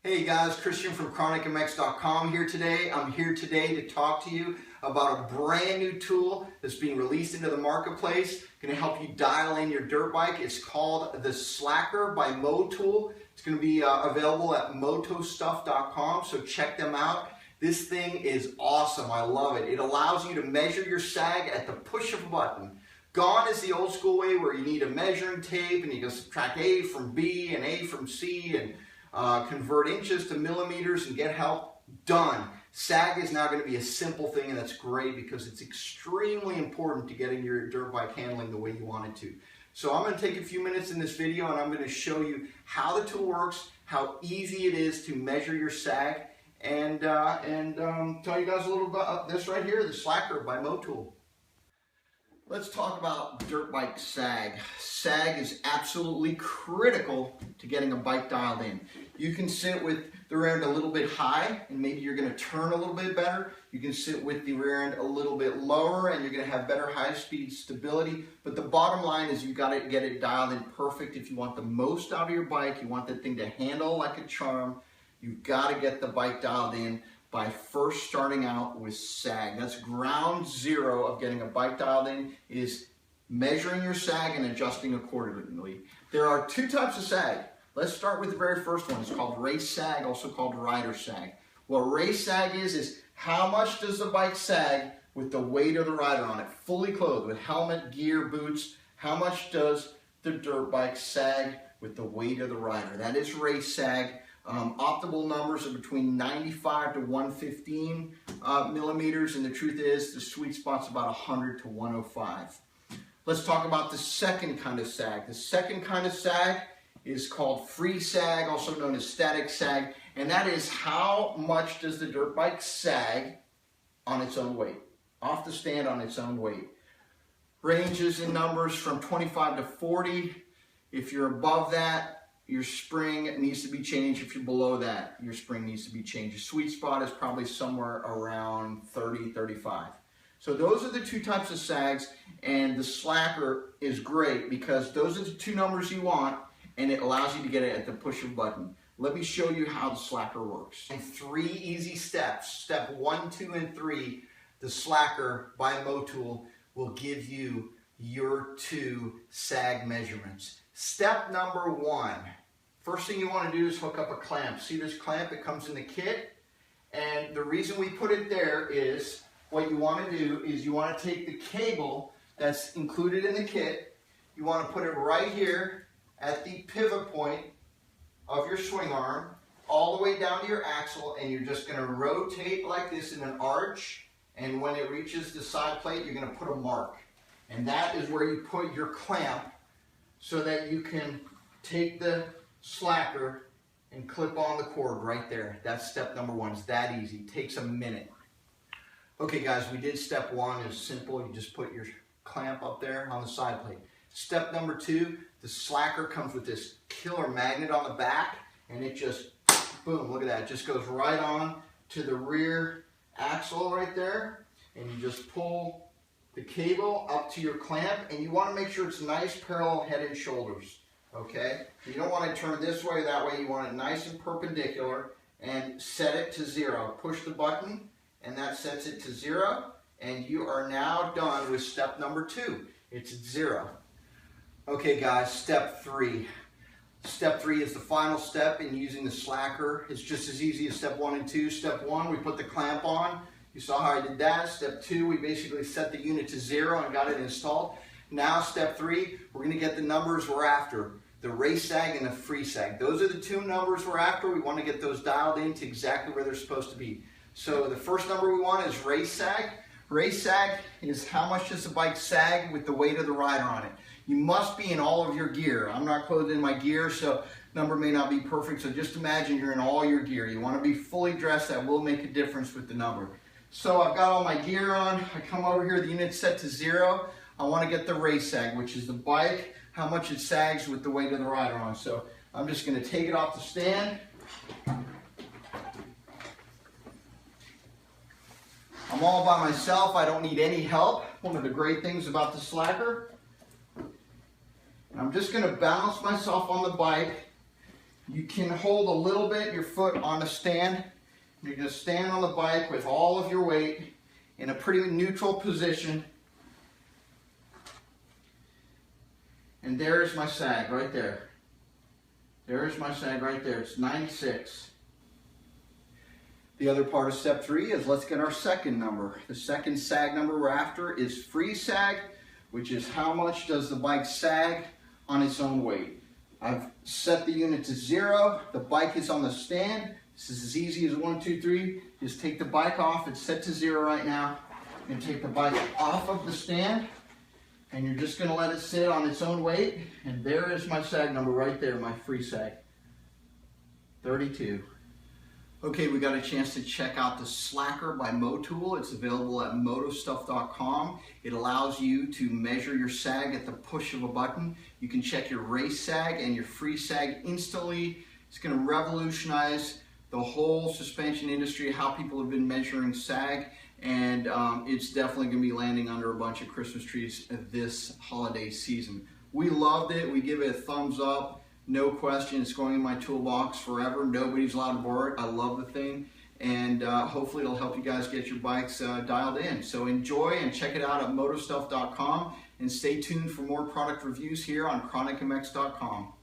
Hey guys, Christian from chronicmx.com here today. I'm here today to talk to you about a brand new tool that's being released into the marketplace. Going to help you dial in your dirt bike. It's called the Slacker by Motool. It's going to be available at motostuff.com, so check them out. This thing is awesome. I love it. It allows you to measure your sag at the push of a button. Gone is the old school way where you need a measuring tape and you can subtract A from B and A from C and convert inches to millimeters and get help. Done. Sag is now going to be a simple thing, and that's great because it's extremely important to getting your dirt bike handling the way you want it to. So I'm going to take a few minutes in this video and I'm going to show you how the tool works, how easy it is to measure your sag, and tell you guys a little about this right here, the Slacker by Motool. Let's talk about dirt bike sag. Sag is absolutely critical to getting a bike dialed in. You can sit with the rear end a little bit high and maybe you're going to turn a little bit better. You can sit with the rear end a little bit lower and you're going to have better high-speed stability. But the bottom line is you've got to get it dialed in perfect. If you want the most out of your bike, you want that thing to handle like a charm, you've got to get the bike dialed in by first starting out with sag. That's ground zero of getting a bike dialed in, is measuring your sag and adjusting accordingly. There are two types of sag. Let's start with the very first one. It's called race sag, also called rider sag. What race sag is how much does the bike sag with the weight of the rider on it, fully clothed with helmet, gear, boots. How much does the dirt bike sag with the weight of the rider? That is race sag. Optimal numbers are between 95 to 115 millimeters, and the truth is the sweet spot's about 100 to 105. Let's talk about the second kind of sag. The second kind of sag is called free sag, also known as static sag, and that is how much does the dirt bike sag on its own weight, off the stand on its own weight. Ranges in numbers from 25 to 40. If you're above that, your spring needs to be changed. If you're below that, your spring needs to be changed. Your sweet spot is probably somewhere around 30, 35. So those are the two types of sags, and the Slacker is great because those are the two numbers you want, and it allows you to get it at the push of a button. Let me show you how the Slacker works. In 3 easy steps, step 1, 2, and 3, the Slacker by Motool will give you your 2 sag measurements. Step number 1, first thing you want to do is hook up a clamp. See this clamp? It comes in the kit, and the reason we put it there is what you want to do is you want to take the cable that's included in the kit, you want to put it right here at the pivot point of your swing arm, all the way down to your axle, and you're just going to rotate like this in an arch, and when it reaches the side plate, you're going to put a mark. And that is where you put your clamp so that you can take the Slacker and clip on the cord right there. That's step number 1. It's that easy. It takes a minute. Okay guys, we did step 1. It's simple. You just put your clamp up there on the side plate. Step number 2, the Slacker comes with this killer magnet on the back, and it just, boom, look at that. It just goes right on to the rear axle right there, and you just pull the cable up to your clamp, and you want to make sure it's nice parallel head and shoulders, okay? You don't want to turn this way or that way. You want it nice and perpendicular, and set it to 0. Push the button, and that sets it to 0, and you are now done with step number 2. It's 0. Okay guys, step 3. Step 3 is the final step in using the Slacker. It's just as easy as step 1 and 2. Step 1, we put the clamp on. You saw how I did that. Step 2, we basically set the unit to 0 and got it installed. Now step 3, we're going to get the numbers we're after. The race sag and the free sag. Those are the 2 numbers we're after. We want to get those dialed in to exactly where they're supposed to be. So the first number we want is race sag. Race sag is how much does the bike sag with the weight of the rider on it. You must be in all of your gear. I'm not clothed in my gear, so number may not be perfect. So just imagine you're in all your gear. You want to be fully dressed. That will make a difference with the number. So I've got all my gear on. I come over here, the unit's set to 0. I want to get the race sag, which is the bike, how much it sags with the weight of the rider on. So I'm just going to take it off the stand. I'm all by myself. I don't need any help. One of the great things about the Slacker. I'm just going to balance myself on the bike You can hold a little bit your foot on the stand. You're going to stand on the bike with all of your weight in a pretty neutral position. And there's my sag right there. There's my sag right there. It's 96. The other part of step 3 is let's get our second number. The second sag number we're after is free sag, which is how much does the bike sag on its own weight. I've set the unit to 0. The bike is on the stand. This is as easy as 1, 2, 3. Just take the bike off. It's set to 0 right now. And take the bike off of the stand. And you're just going to let it sit on its own weight. And there is my sag number right there, my free sag. 32. Okay, we got a chance to check out the Slacker by Motool. It's available at motostuff.com. It allows you to measure your sag at the push of a button. You can check your race sag and your free sag instantly. It's going to revolutionize the whole suspension industry, how people have been measuring sag, and it's definitely going to be landing under a bunch of Christmas trees this holiday season. We loved it. We give it a thumbs up. No question, it's going in my toolbox forever. Nobody's allowed to borrow it. I love the thing, and hopefully it'll help you guys get your bikes dialed in. So enjoy and check it out at motostuff.com, and stay tuned for more product reviews here on chronicmx.com.